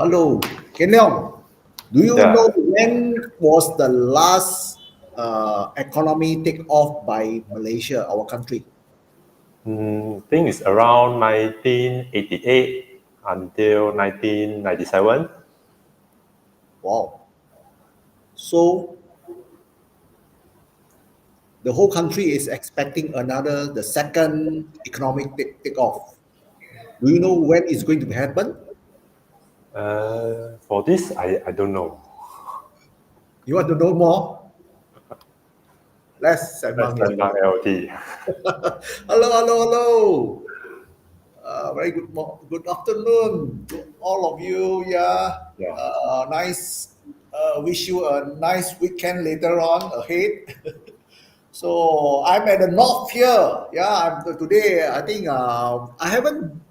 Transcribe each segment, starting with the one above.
Hello, Ken Leong. Do you know Yeah, when was the last economy take off by Malaysia, our country? think it's around 1988 until 1997. Wow. So the whole country is expecting the second economic take off. Do you know when it's going to happen? For this, I don't know. You want to know more? Let's That's Sembang here. Sembang LT. Hello, hello, hello. Very good afternoon to all of you. Yeah, Yeah, nice. Wish you a nice weekend later on ahead. So I'm at the north here. Yeah, today. I think I haven't.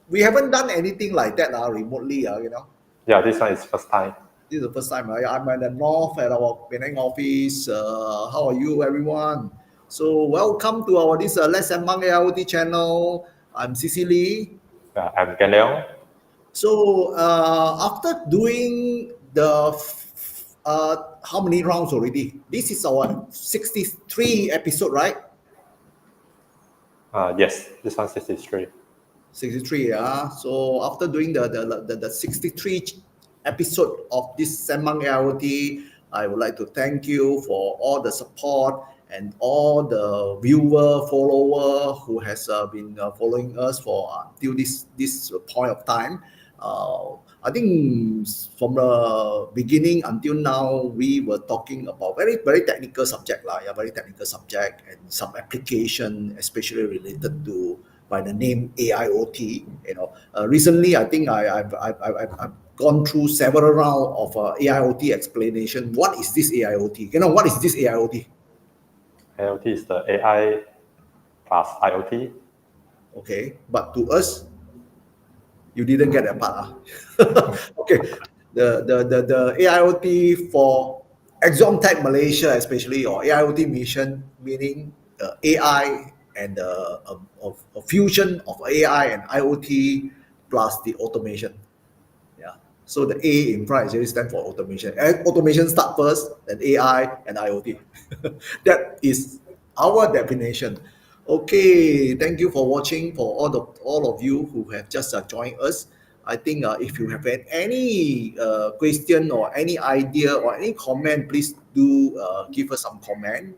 We haven't done anything like that remotely. yeah. This one is first time. This is the first time. I'm at the north at our Penang office. How are you, everyone? So welcome to our this Let's Among AIoT channel. I'm Cecily. I'm Galeong. So after doing how many rounds already? This is our 63 episode, right? Yes, this one 63. 63, yeah. So after doing the 63 episode of this Sembang IoT, I would like to thank you for all the support and all the viewer, follower who has been following us for until this point of time. I think from the beginning until now, we were talking about very technical subject lah, yeah, very technical subject and some application, especially related to by the name AIoT. Recently I think I've gone through several rounds of AIoT explanation. What is this AIoT? What is this AIoT? IoT is the AI plus IoT. Okay, but to us, you didn't get that part. Okay, the AIoT for ExxonTech Malaysia, especially, or AIoT mission, meaning AI and a fusion of AI and IoT plus the automation. Yeah. So the A in front actually stands for automation. And automation start first, then AI and IoT. That is our definition. Okay, thank you for watching. For all of you who have just joined us, I think if you have had any question or any idea or any comment, please do give us some comment.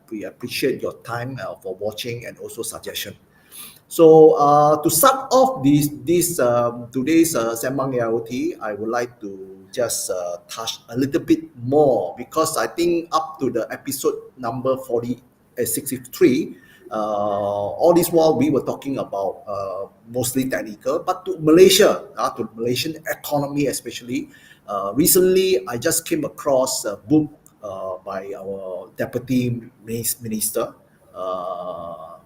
We appreciate your time for watching and also suggestion. So to start off this today's Sembang IoT, I would like to just touch a little bit more because I think up to the episode number 63, all this while we were talking about mostly technical, but to Malaysia, to Malaysian economy especially. Recently, I just came across a book by our Deputy Minister,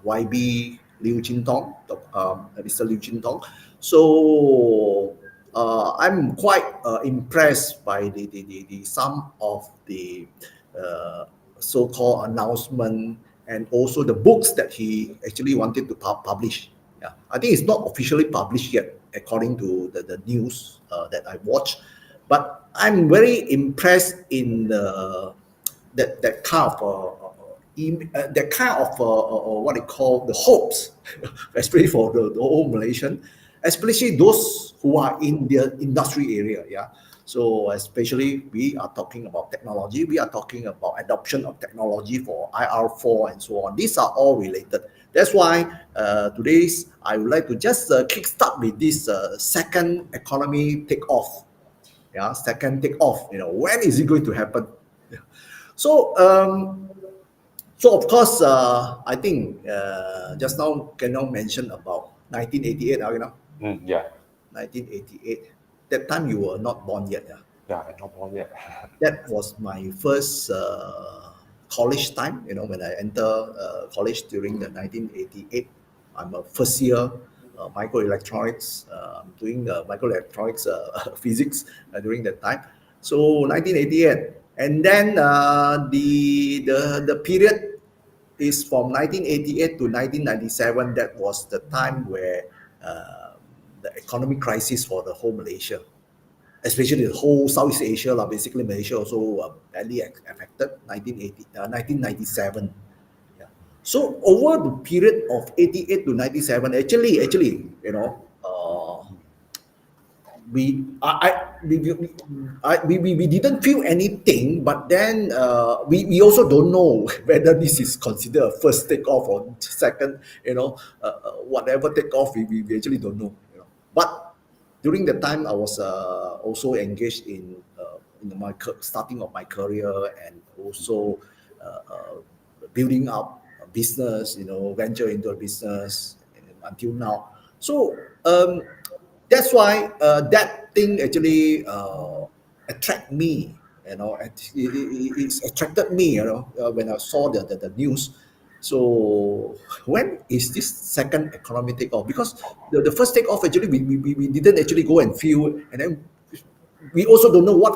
YB Liu Jintong, Mr. Liu Jintong. So I'm quite impressed by the some of the uh, so-called announcement and also the books that he actually wanted to publish. Yeah, I think it's not officially published yet, according to the news that I watched. But I'm very impressed in that kind of what they call the hopes, especially for the old Malaysian, especially those who are in the industry area. Yeah. So especially we are talking about technology, we are talking about adoption of technology for IR4 and so on. These are all related. That's why today's I would like to just kickstart with this second economy takeoff. Yeah, second takeoff. When is it going to happen? So so of course, I think just now Kenon mentioned about 1988. Yeah, 1988. That time you were not born yet. Yeah? yeah. I'm not born yet. That was my first college time. When I enter college during the 1988, I'm a first year microelectronics. I'm doing microelectronics physics during that time. So 1988, and then the period is from 1988 to 1997. That was the time where the economic crisis for the whole Malaysia, especially the whole Southeast Asia, basically Malaysia also badly affected, 1997. Yeah. So over the period of 88 to 97, actually, we didn't feel anything, but then we also don't know whether this is considered a first takeoff or second, whatever takeoff, we actually don't know. But during the time, I was also engaged in my starting of my career, and also building up a business, venture into a business until now. So that's why that thing actually attract me. It's attracted me. When I saw the news. So when is this second economic takeoff? Because the first takeoff actually we didn't actually go and feel, and then we also don't know what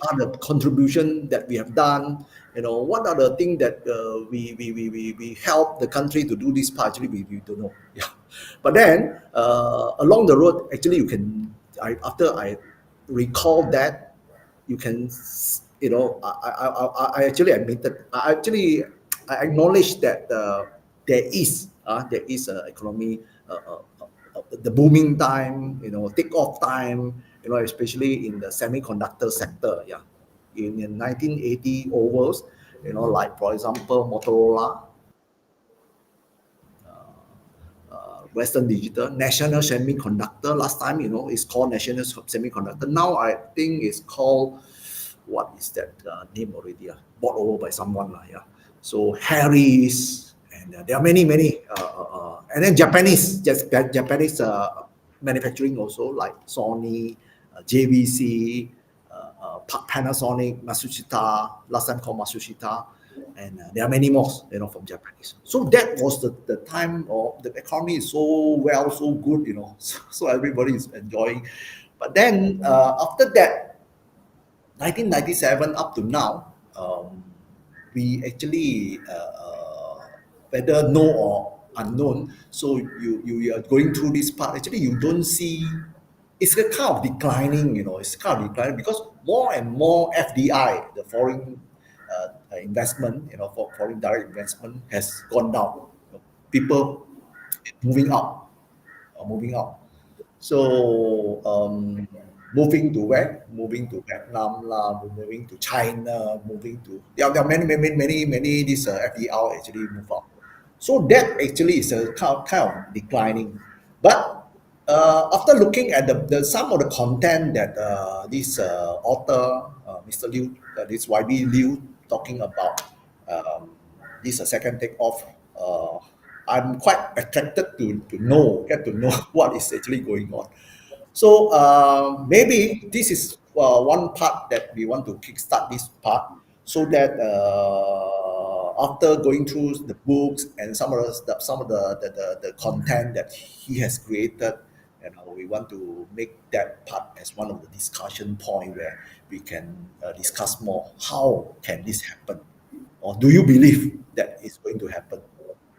are the contribution that we have done. What are the things that we help the country to do this part. Actually, we don't know. Yeah, but then along the road, actually, after I recall that, you can, I actually admitted, I acknowledge that there is a economy, the booming time, take off time, especially in the semiconductor sector. Yeah, in 1980 overs, like for example Motorola, Western Digital, National Semiconductor. Last time, it's called National Semiconductor. Now I think it's called, what is that name already? Bought over by someone. Yeah. So Harris, and there are many, and then Japanese manufacturing also, like Sony, JVC, Panasonic, Matsushita, last time called Matsushita, and there are many more, from Japanese. So that was the time of the economy is so well, so good, so everybody is enjoying. But then after that, 1997 up to now, we actually, whether know or unknown, so you are going through this part. Actually, you don't see. It's a kind of declining. It's kind of declining because more and more FDI, the foreign investment, for foreign direct investment, has gone down. People moving out, moving out. So moving to where? Moving to Vietnam, moving to China, moving to, there are many these FDR actually move out. So that actually is a kind of declining. But after looking at some of the content that this author, Mr. Liu, this YB Liu, talking about this second takeoff, I'm quite attracted to get to know what is actually going on. So maybe this is one part that we want to kickstart this part, so that after going through the books and some of the content that he has created, we want to make that part as one of the discussion point where we can discuss more. How can this happen, or do you believe that it's going to happen,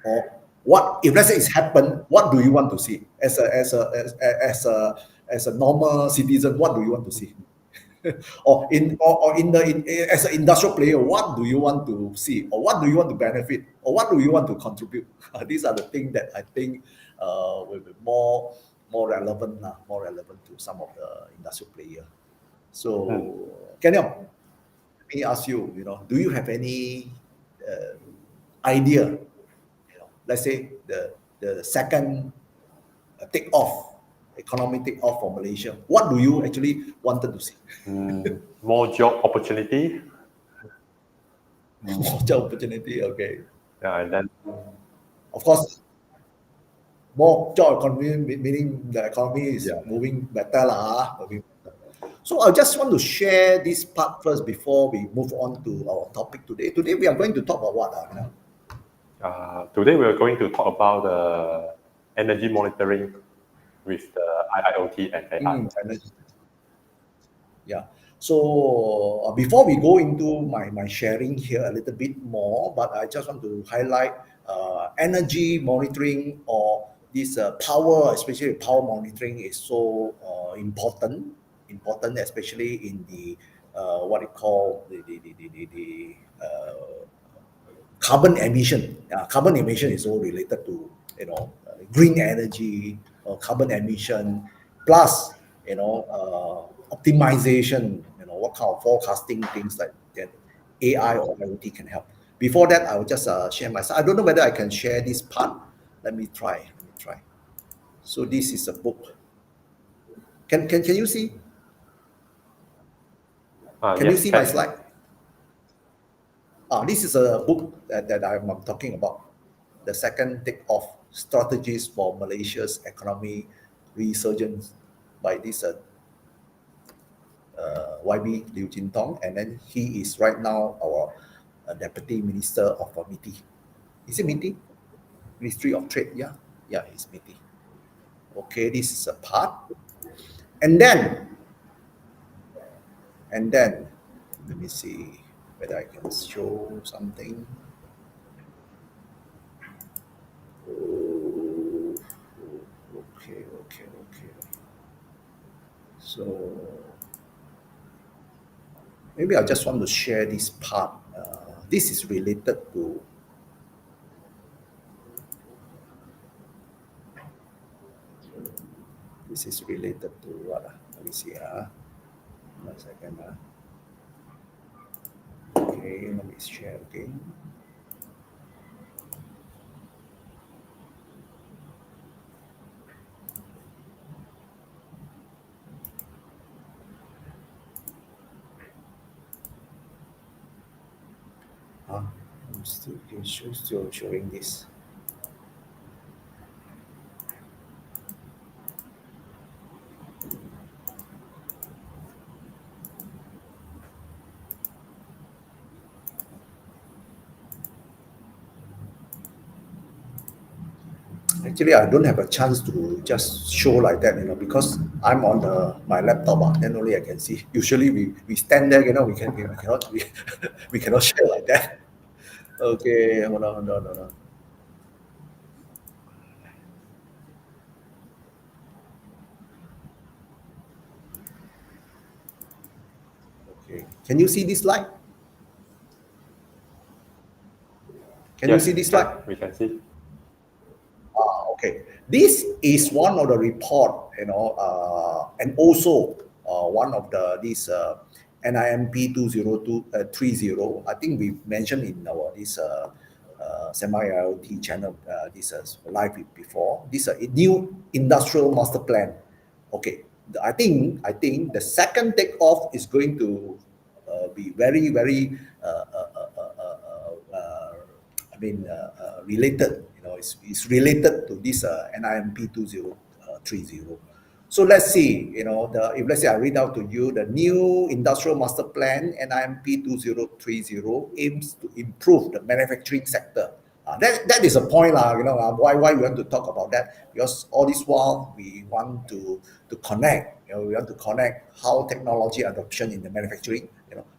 or what if, let's say it's happened, what do you want to see as a normal citizen? What do you want to see? Or as an industrial player, what do you want to see, or what do you want to benefit, or what do you want to contribute? These are the things that I think will be more relevant to some of the industrial player. So Kenyong, let me ask you, do you have any idea, let's say the second economic take off for Malaysia, what do you actually wanted to see? More job opportunity. More job opportunity, okay. Yeah, and then Of course, more job economy, meaning the economy is moving better. So I just want to share this part first before we move on to our topic today. Today we are going to talk about what? Today we are going to talk about the energy monitoring with the IoT and AI. Energy. Yeah. So before we go into my sharing here a little bit more, but I just want to highlight energy monitoring, or this power, especially power monitoring, is so important, especially in the what you call the carbon emission. Carbon emission is all related to green energy or carbon emission, plus optimization. What kind of forecasting things like that AI or IoT can help. Before that, I will just share myself. I don't know whether I can share this part. Let me try. So this is a book. Can you see? Can you Yes, see my can. slide? This is a book that I'm talking about. The second Takeoff Strategies for Malaysia's Economy Resurgence by this YB Liu Jin Tong, and then he is right now our Deputy Minister of MITI. Is it MITI? Ministry of Trade, yeah, it's MITI. Okay, this is a part, and then let me see whether I can show something. Oh, okay. So maybe I just want to share this part. This is related to what? Let me see. 1 second. Okay, let me share again. I'm still showing this. Actually, I don't have a chance to just show like that, because I'm on my laptop, then only I can see. Usually we stand there, we cannot we cannot share like that. Okay, hold on. Okay, can you see this slide? Can you see this slide? We can see. Okay, this is one of the report, and also one of this NIMP 2030. I think we mentioned in our this Sembang AIoT channel this live before. This a new industrial master plan. Okay, I think the second Takeoff is going to be very related. It's related to this NIMP 2030. So let's see. If let's say I read out to you, the new industrial master plan NIMP 2030 aims to improve the manufacturing sector. That is a point, why we want to talk about that, because all this while we want to connect. We want to connect how technology adoption in the manufacturing.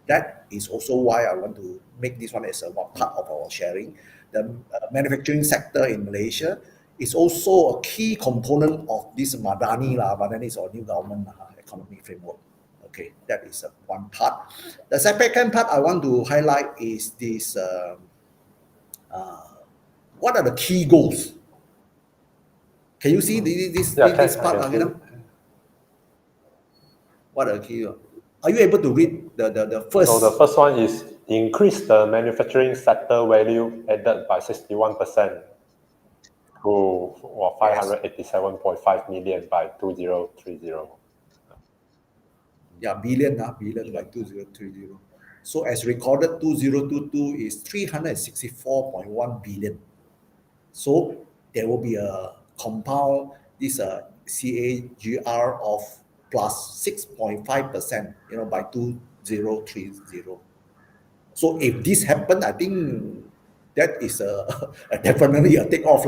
That is also why I want to make this one as one part of our sharing. The manufacturing sector in Malaysia is also a key component of this Madani. Madani is our new government economic framework. Okay, that is one part. The second part I want to highlight is this. What are the key goals? Can you see this part? What are the key goals? Are you able to read the first? So the first one is increase the manufacturing sector value added by 61% to 587.5 million by 2030. Yeah, billion by 2030. So as recorded, 2022 is 364.1 billion. So there will be a compound this CAGR of plus 6.5%, by 2030. So if this happen, I think that is definitely a takeoff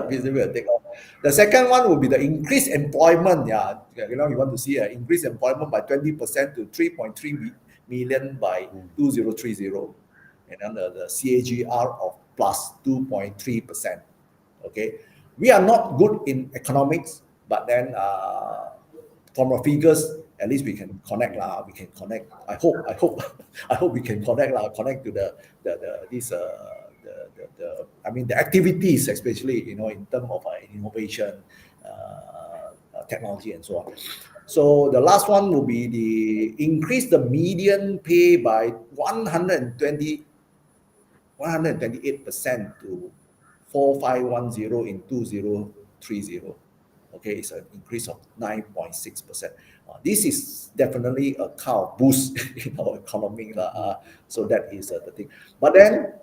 basically a takeoff. The second one will be the increased employment. You want to see an increased employment by 20% to 3.3 million by 2030, and then the CAGR of plus 2.3%. Okay, We are not good in economics, but then from our figures, at least we can connect lah. We can connect. I hope, I hope we can connect lah. Connect to the this I mean the activities, especially in terms of innovation, technology, and so on. So the last one will be the increase the median pay by 128% to 4510 in 2030. Okay, it's an increase of 9.6%. This is definitely a kind of boost in our economy. So that is the thing. But then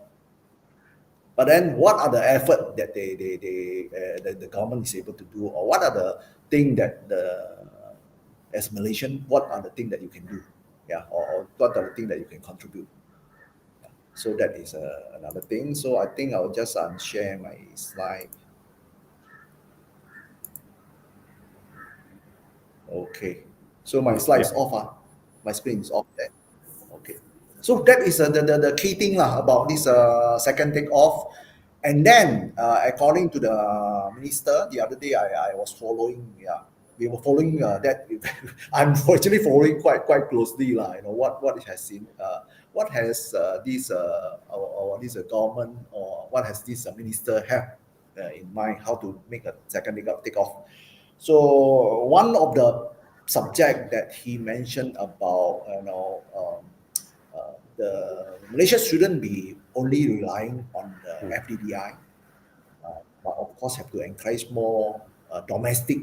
what are the effort that the government is able to do, or what are the things that as Malaysian, what are the things that you can do? Yeah, or what are the things that you can contribute? So that is another thing. So I think I'll just share my slide. Okay. So my slide is off. My screen is off there. Okay. So that is the key thing about this second takeoff. And then according to the minister, the other day I was following, we were following that. I'm actually following quite closely, what it has seen, what has this government, or what has this minister have in mind, how to make a second takeoff. So one of the subject that he mentioned about, the Malaysia shouldn't be only relying on the FDDI, but of course have to encourage more domestic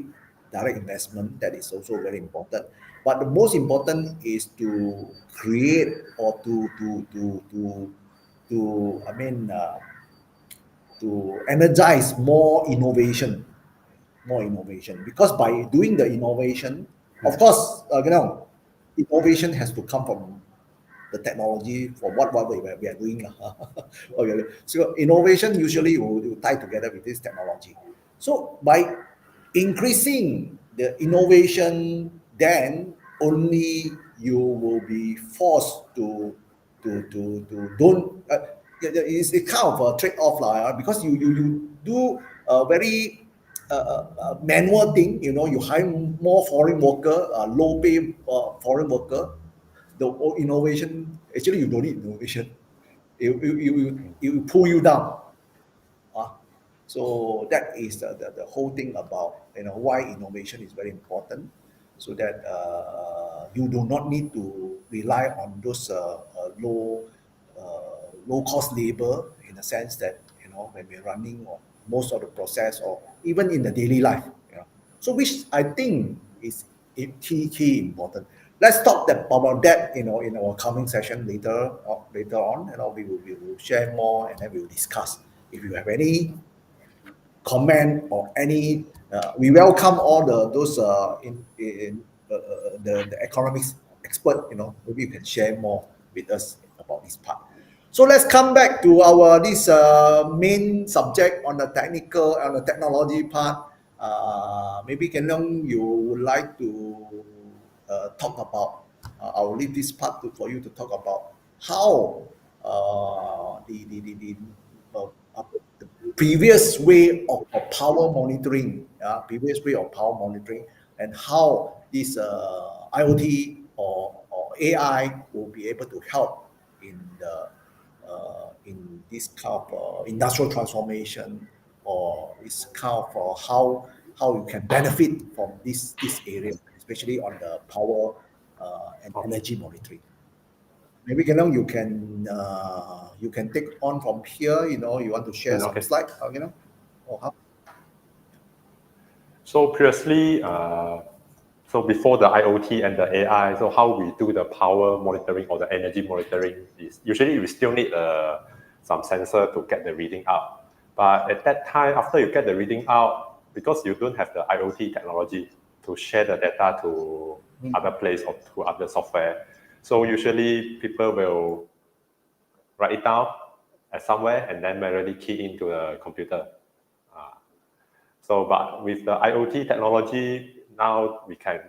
direct investment. That is also very important. But the most important is to create, or to energize more innovation, because by doing the innovation, of course, innovation has to come from the technology for what we are doing. Okay. So innovation usually will tie together with this technology. So by increasing the innovation, then only you will be forced to don't. It's a kind of a trade-off, because you do a very manual thing. You hire more foreign worker, low pay foreign worker. The innovation, actually you don't need innovation. It will pull you down. So that is the whole thing about why innovation is very important, so that you do not need to rely on those low cost labor, in the sense that when we're running most of the process, or even in the daily life. So which I think is key important. Let's talk about that in our coming session later on. We will share more, and then we will discuss. If you have any comment or any, we welcome all those the economics expert. Maybe you can share more with us about this part. So let's come back to our this main subject on the technology part. Maybe Ken Leong, you would like to talk about. I'll leave this part for you to talk about how the previous way of power monitoring, and how this IoT or AI will be able to help in this kind of industrial transformation, or this kind of how you can benefit from this area, especially on the power and energy monitoring. Maybe Kenong, you can take on from here. You want to share some slides, or how? So previously, so before the IoT and the AI, so how we do the power monitoring or the energy monitoring is usually we still need some sensor to get the reading out. But at that time, after you get the reading out, because you don't have the IoT technology to share the data to other place or to other software, so usually people will write it down at somewhere and then manually key into the computer. But with the IoT technology, now we can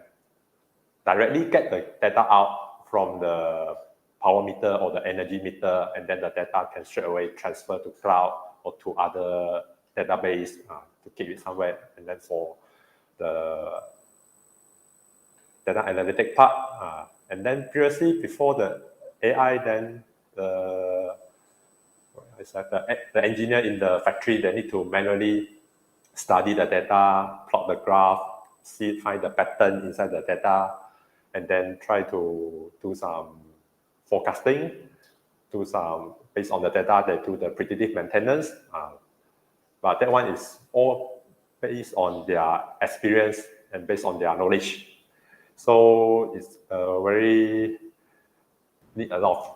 directly get the data out from the power meter or the energy meter, and then the data can straight away transfer to cloud or to other database to keep it somewhere. And then for the data analytic part, and then previously before the AI, then the engineer in the factory, they need to manually study the data, plot the graph, find the pattern inside the data, and then try to do some forecasting, based on the data, they do the predictive maintenance. But that one is all based on their experience and based on their knowledge. So it's need a lot of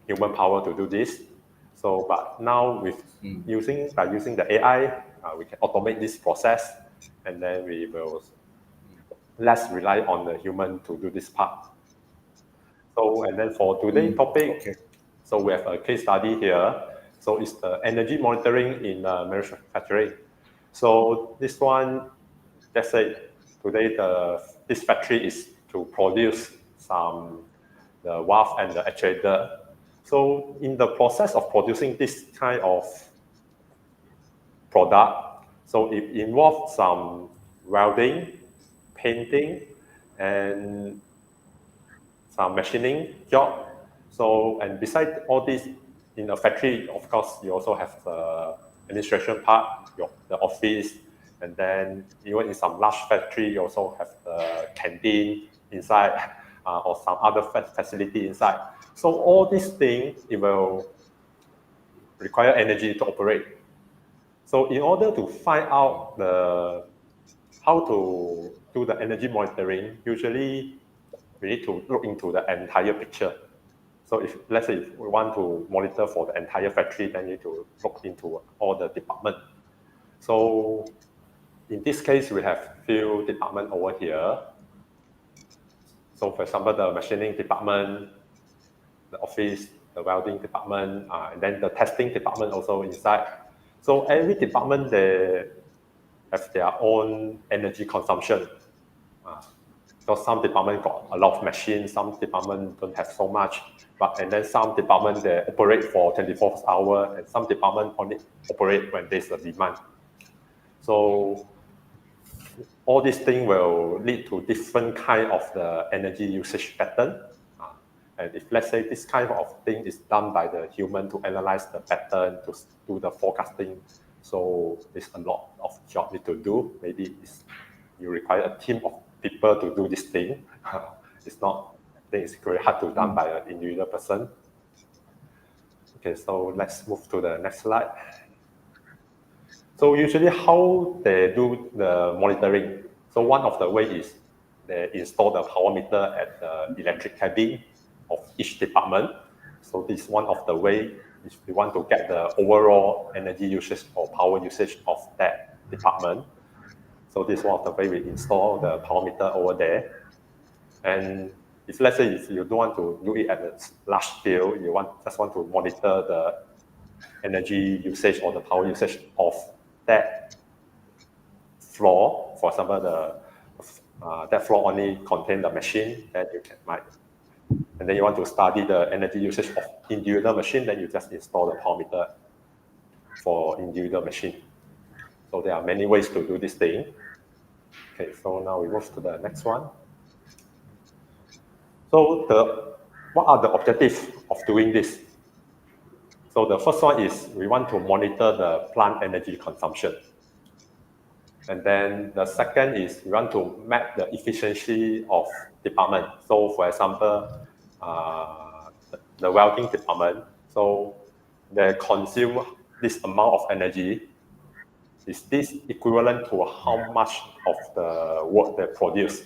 human power to do this. So, but now by using the AI, we can automate this process, and then we will less rely on the human to do this part. So, and then for today's topic, so we have a case study here. So it's the energy monitoring in manufacturing. So this one, let's say today this factory is to produce the 𝐓𝐻 and the actuator. So in the process of producing this kind of product, so it involves some welding, painting, and some machining job. So, and besides all this, in a factory, of course, you also have the administration part, the office, and then even in some large factory, you also have the canteen inside, or some other facility inside. So all these things, it will require energy to operate. So in order to find out how to do the energy monitoring, usually we need to look into the entire picture. So let's say if we want to monitor for the entire factory, then you need to look into all the departments. So in this case, we have few departments over here. So for example, the machining department, the office, the welding department, and then the testing department also inside. So every department, they have their own energy consumption. So some department got a lot of machines, some department don't have so much, and then some department they operate for 24 hours, and some department only operate when there's a demand. So all these things will lead to different kind of the energy usage pattern. And if let's say this kind of thing is done by the human to analyze the pattern, to do the forecasting, so there's a lot of job need to do. Maybe you require a team of people to do this thing. It's not, I think it's very hard to be done by an individual person. Okay, so let's move to the next slide. So usually how they do the monitoring. So one of the way is they install the power meter at the electric cabin of each department. So this is one of the way if we want to get the overall energy usage or power usage of that department. So this is one of the way we install the power meter over there. And if let's say if you don't want to do it at a large scale, you just want to monitor the energy usage or the power usage of that floor. For example, that floor only contains the machine, then you might. And then you want to study the energy usage of individual machine, then you just install the power meter for individual machine. So there are many ways to do this thing. Okay, so now we move to the next one. So what are the objectives of doing this? So the first one is we want to monitor the plant energy consumption. And then the second is we want to map the efficiency of department. So for example, the welding department, so they consume this amount of energy. Is this equivalent to how much of the work they produce?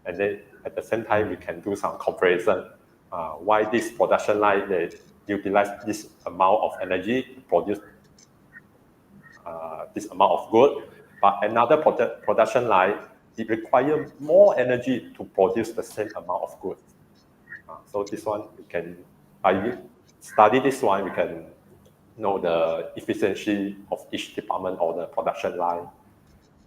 And then at the same time, we can do some comparison. Why this production line, they utilize this amount of energy to produce this amount of good, but another production line, it requires more energy to produce the same amount of good. So this one, by study this one, we can know the efficiency of each department or the production line.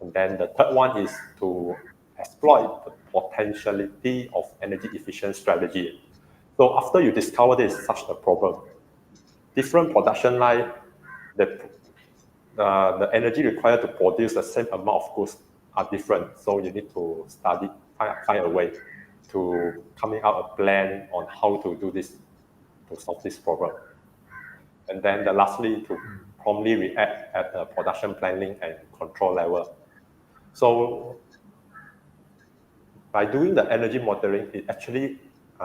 And then the third one is to exploit the potentiality of energy efficient strategy. So after you discover there's such a problem, different production line, the the energy required to produce the same amount of goods are different. So you need to find a way to coming out a plan on how to do this, to solve this problem. And then lastly, to promptly react at the production planning and control level. So by doing the energy monitoring, it actually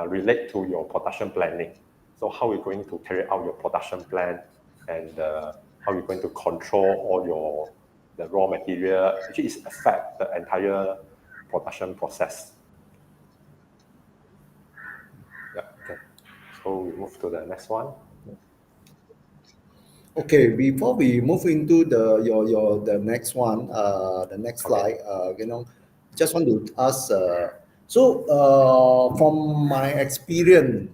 relates to your production planning. So how you're going to carry out your production plan, and how you're going to control all the raw material, actually it affects the entire production process. Yeah, okay. So we move to the next one. Okay, before we move into the next one, the next slide, just want to ask. From my experience,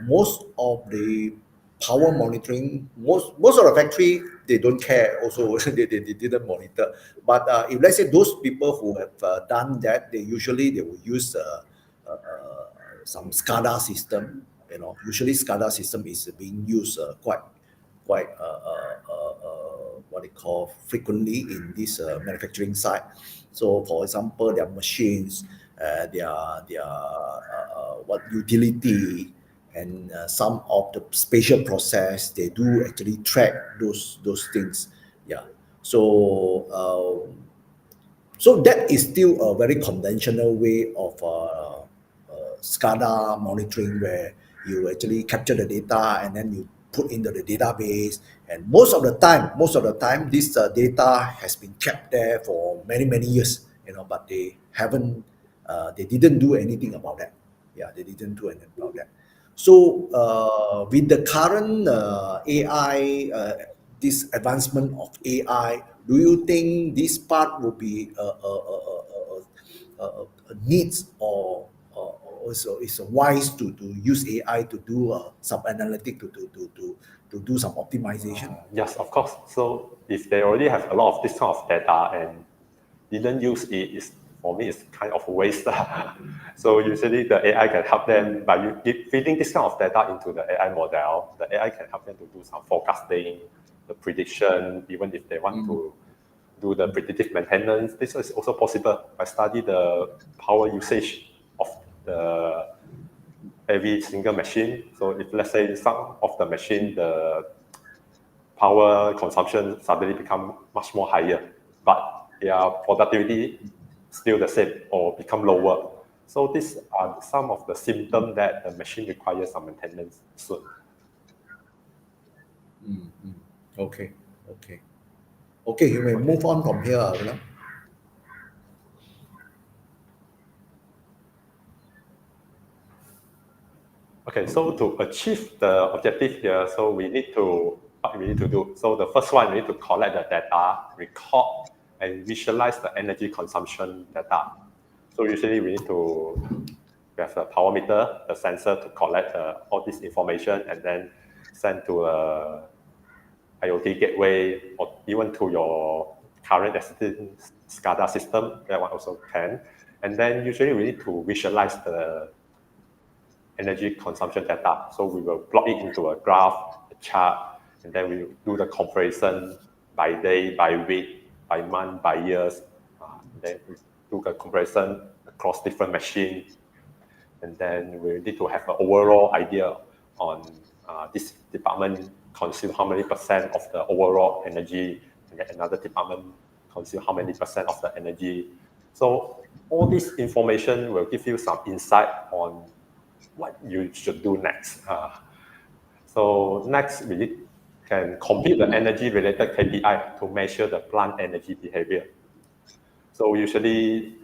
most of the power monitoring, most of the factory they don't care. Also, they didn't monitor. But if let's say those people who have done that, they will use some SCADA system. Usually SCADA system is being used quite what they call frequently in this manufacturing site. So, for example, their machines, their what utility, and some of the spatial process, they do actually track those things. Yeah. So that is still a very conventional way of SCADA monitoring, where you actually capture the data and then you put into the database. And most of the time, this data has been kept there for many years. But they didn't do anything about that. Yeah, they didn't do anything about that. So with the current AI, this advancement of AI, do you think this part will be needs or also is wise to use AI to do some analytic to do some optimization? Yes, of course. So if they already have a lot of this kind of data and didn't use it, for me, it's kind of a waste. So usually the AI can help them by feeding this kind of data into the AI model. The AI can help them to do some forecasting, the prediction, even if they want to do the predictive maintenance. This is also possible. I study the power usage of every single machine. So if let's say some of the machine, the power consumption suddenly become much more higher, but their productivity still the same or become lower. So these are some of the symptoms that the machine requires some maintenance soon. Okay. You may move on from here, Aruna. Okay, so to achieve the objective here, so what we need to do. So the first one, we need to collect the data, record and visualize the energy consumption data. So usually we have the power meter, the sensor to collect all this information and then send to a IoT gateway or even to your current existing SCADA system. That one also can. And then usually we need to visualize the energy consumption data. So we will plot it into a graph, a chart, and then we do the comparison by day, by week, by month, by years. Then we do the comparison across different machines. And then we need to have an overall idea on this department consume how many percent of the overall energy, and then another department consume how many percent of the energy. So all this information will give you some insight on what you should do next. So next, we can compute the energy-related KPI to measure the plant energy behavior. So usually,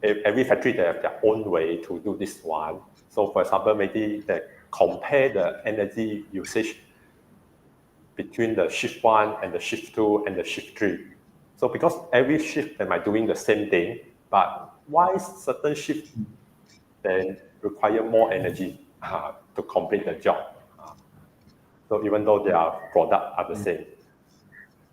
every factory, they have their own way to do this one. So for example, maybe they compare the energy usage between the shift 1 and the shift 2 and the shift 3. So because every shift they might doing the same thing, but why certain shift then require more energy to complete the job? So even though their products are the same.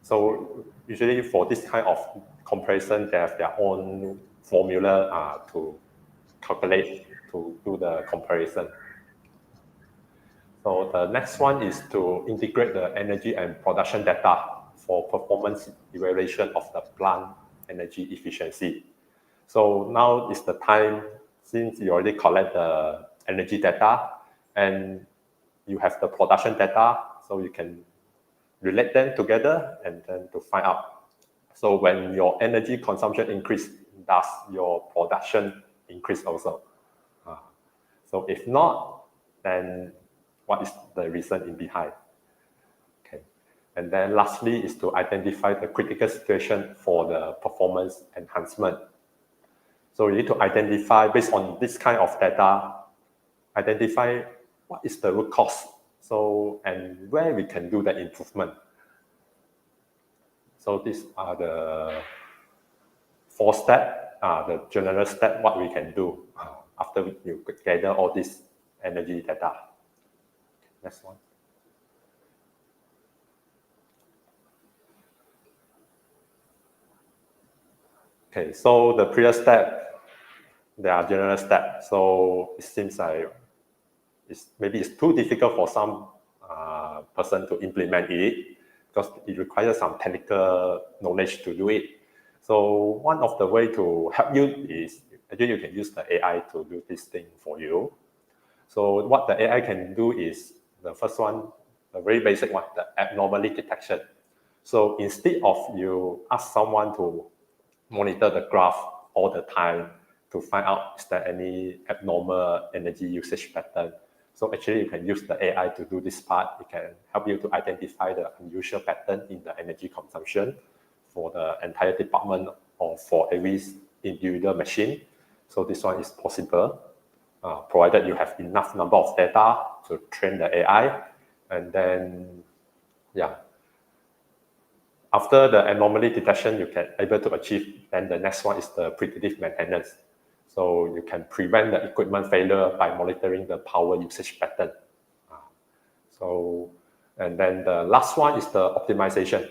So usually for this kind of comparison, they have their own formula to calculate, to do the comparison. So the next one is to integrate the energy and production data for performance evaluation of the plant energy efficiency. So now is the time, since you already collect the energy data and you have the production data, so you can relate them together and then to find out. So when your energy consumption increase, does your production increase also? So if not, then what is the reason in behind? Okay. And then lastly is to identify the critical situation for the performance enhancement. So you need to identify, based on this kind of data, identify what is the root cause, so and where we can do the improvement. So these are the 4 steps, the general step, what we can do after you gather all this energy data. Next one. Okay, so the previous step, there are general steps. So it seems like maybe it's too difficult for some person to implement it because it requires some technical knowledge to do it. So one of the way to help you is actually you can use the AI to do this thing for you. So what the AI can do is the first one, the very basic one, the abnormality detection. So instead of you ask someone to monitor the graph all the time to find out is there any abnormal energy usage pattern. So actually you can use the AI to do this part. It can help you to identify the unusual pattern in the energy consumption for the entire department or for every individual machine. So this one is possible, provided you have enough number of data to train the AI. And then, yeah, after the anomaly detection, you can able to achieve, then the next one is the predictive maintenance. So you can prevent the equipment failure by monitoring the power usage pattern. And then the last one is the optimization.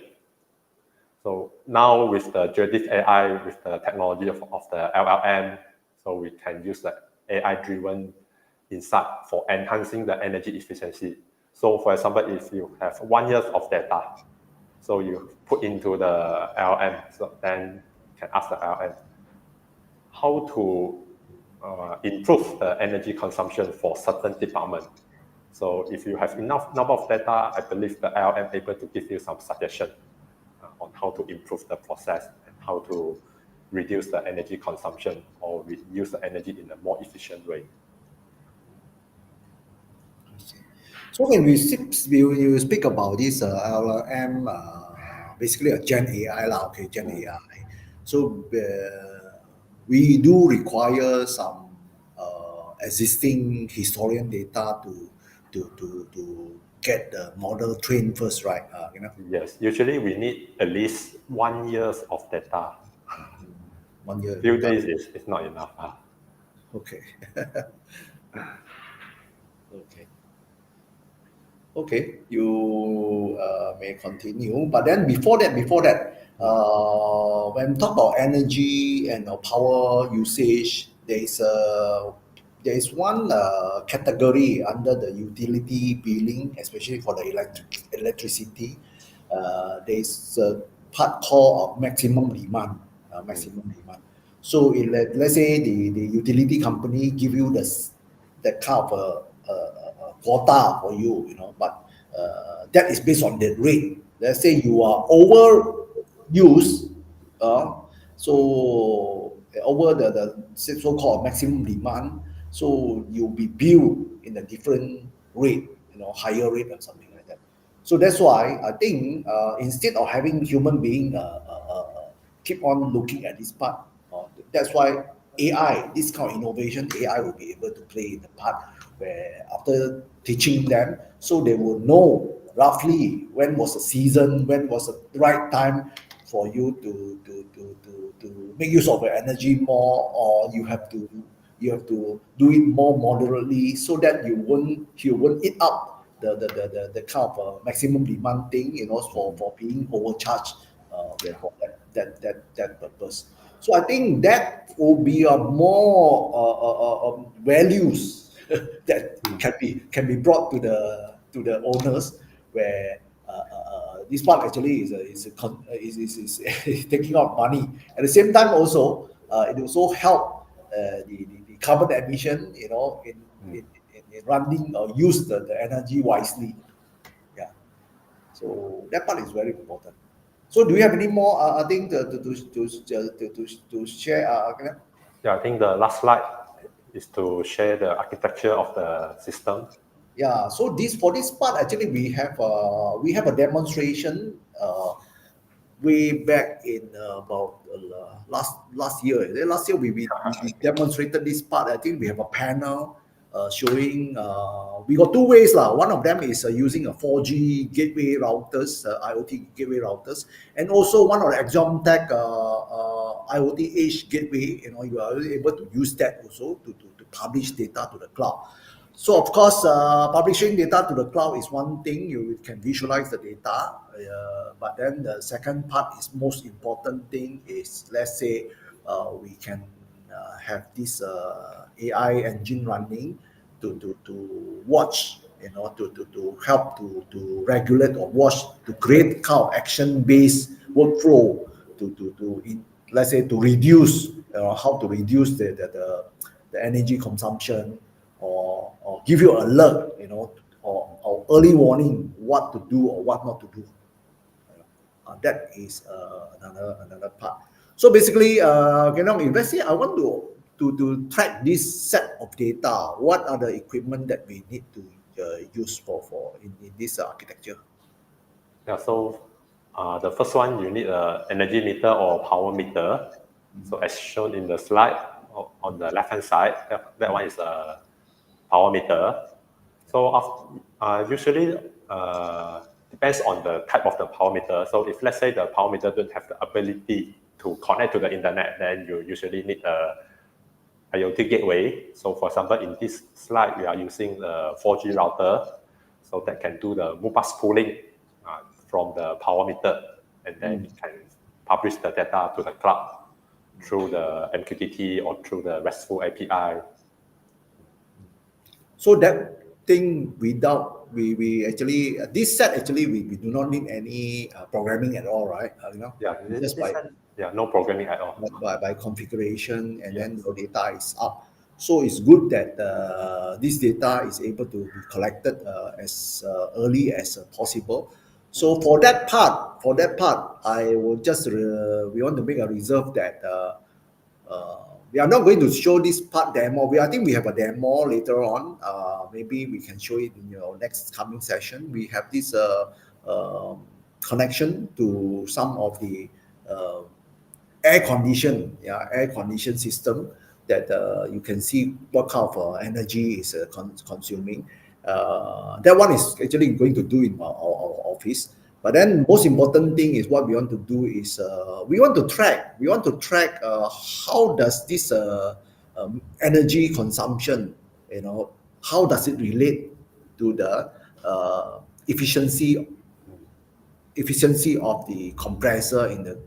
So now with the generative AI, with the technology of the LLM, so we can use the AI-driven insight for enhancing the energy efficiency. So for example, if you have 1 year of data, so you put into the LLM, so then you can ask the LLM how to improve the energy consumption for certain department. So if you have enough number of data, I believe the LLM able to give you some suggestion on how to improve the process and how to reduce the energy consumption or use the energy in a more efficient way. So when you speak about this LLM, basically a Gen AI lah, okay, Gen AI. So we do require some existing historian data to get the model trained first, right? Yes, usually we need at least 1 year of data. 1 year. Few days is not enough. Okay. Okay. Okay, you may continue. But then before that, when talk about energy and power usage, there is one category under the utility billing, especially for the electricity. There is a part called maximum demand. Maximum demand. So let's say the utility company give you the kind of a quota for you, but that is based on the rate. Let's say you are overused, so over the so-called maximum demand, so you'll be billed in a different rate, higher rate or something like that. So that's why I think instead of having human being keep on looking at this part, that's why AI, this kind of innovation, AI will be able to play the part where after teaching them, so they will know roughly when was the season, when was the right time for you to make use of your energy more, or you have to do it more moderately so that you won't eat up the kind of maximum demand thing, for being overcharged for that purpose. So I think that will be a more values that can be brought to the owners, where this part actually is taking out money. At the same time, also it also help the carbon emission, in running or use the energy wisely. Yeah. So that part is very important. So do you have any more thing to share? Kenneth? Yeah, I think the last slide is to share the architecture of the system. Yeah. So for this part, actually, we have a demonstration way back in about last year. Last year we demonstrated this part. I think we have a panel showing. We got two ways lah. One of them is using a 4G gateway routers, IoT gateway routers, and also one of the 𝐓𝐿 IoT Edge gateway. You are able to use that also to publish data to the cloud. So of course, publishing data to the cloud is one thing. You can visualize the data, but then the second part is most important thing is, let's say we can have this AI engine running to watch, to help to regulate or watch, to create kind of action-based workflow let's say to reduce, how to reduce the energy consumption, or give you alert, or early warning what to do or what not to do. That is another part. So basically, if let's say I want to track this set of data, what are the equipment that we need to use for in this architecture? Yeah, so the first one, you need an energy meter or power meter. So as shown in the slide on the left hand side, that one is a power meter. So usually depends on the type of the power meter. So if let's say the power meter don't have the ability to connect to the internet, then you usually need a IoT gateway. So for example, in this slide, we are using the 4G router, so that can do the MUBUS pooling from the power meter, and then it can publish the data to the cloud through the MQTT or through the RESTful API. So that thing, without we actually this set actually we do not need any programming at all, right? Yeah, just no programming at all. By configuration, and then your data is up. So it's good that this data is able to be collected as early as possible. So for that part, I will just we want to make a reserve that we are not going to show this part demo. I think we have a demo later on. Maybe we can show it in your next coming session. We have this connection to some of the air condition system that you can see what kind of energy is consuming. That one is actually going to do in our office. But then most important thing is what we want to do is we want to track how does this energy consumption, how does it relate to the efficiency of the compressor in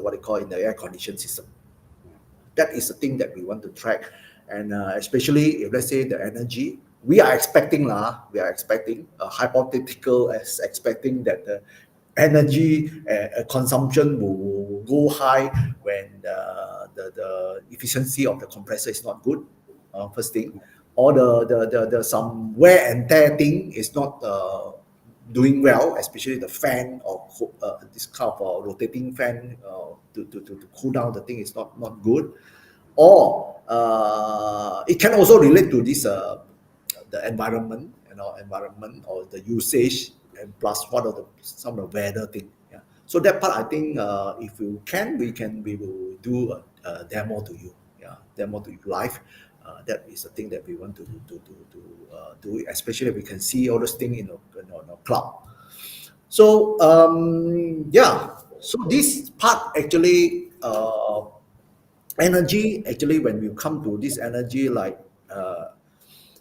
what they call in the air condition system. That is the thing that we want to track, and especially if let's say the energy, we are expecting hypothetical as expecting that the energy consumption will go high when the efficiency of the compressor is not good. First thing, or the some wear and tear thing is not doing well, especially the fan or this kind of rotating fan to cool down the thing is not good. Or it can also relate to this the environment, or the usage, and plus some of the weather thing. Yeah. So that part, I think, if you can, we will do a demo to you. Yeah, demo to you live. That is the thing that we want to do, especially if we can see all those things in the cloud. So yeah, so this part actually, energy, actually when we come to this energy, like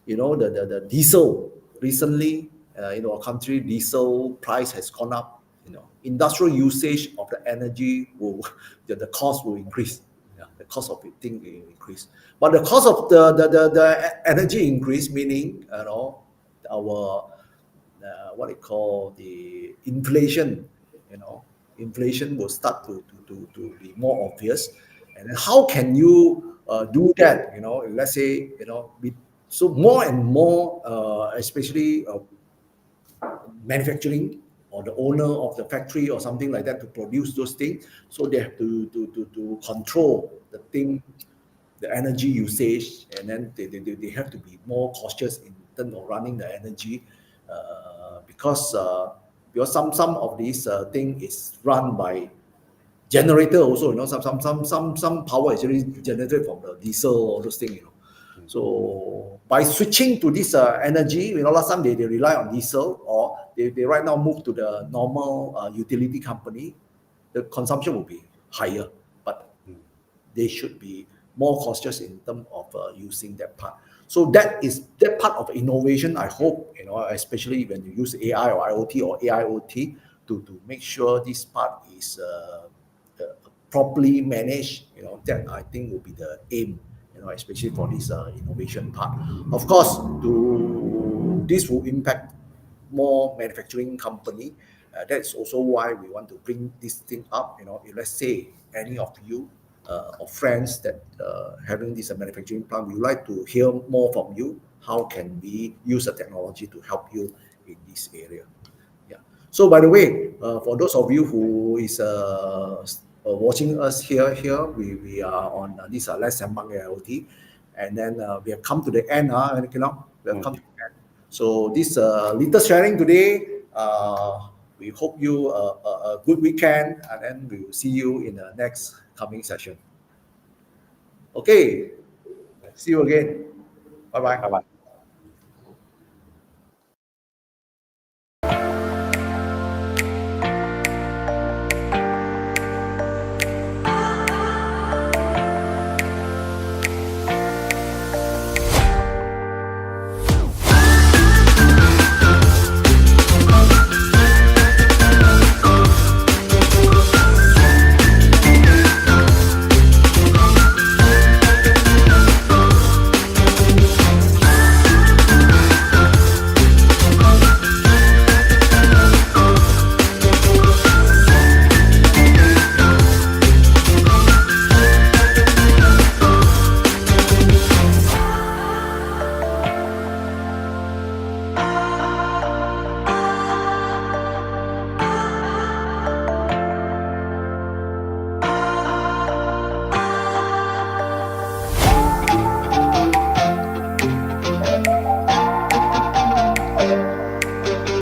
the diesel recently, our country diesel price has gone up. Industrial usage of the energy the cost will increase. Yeah, the cost of it thing will increase, but the cost of the energy increase, meaning our what they call the inflation, inflation will start to be more obvious. And then how can you do that? Let's say, so more and more, especially manufacturing or the owner of the factory or something like that to produce those things. So they have to control the thing, the energy usage, and then they have to be more cautious in terms of running the energy, because some of these thing is run by generator also. Some power is really generated from the diesel, all those things. So by switching to this energy, last time they rely on diesel, or they right now move to the normal utility company, the consumption will be higher, but they should be more cautious in terms of using that part. So that part of innovation, I hope, especially when you use AI or IoT or AIoT, to make sure this part is properly managed. That I think will be the aim, especially for this innovation part. Of course, this will impact more manufacturing company. That's also why we want to bring this thing up. If let's say any of you or friends that having this manufacturing plant, we would like to hear more from you. How can we use the technology to help you in this area? Yeah. So by the way, for those of you who is watching us here, we are on this Let's Sembang AIoT, and then we have come to the end. We have come to the end. So this little sharing today, we hope you a good weekend, and then we will see you in the next coming session. Okay, see you again. Bye bye. Bye bye.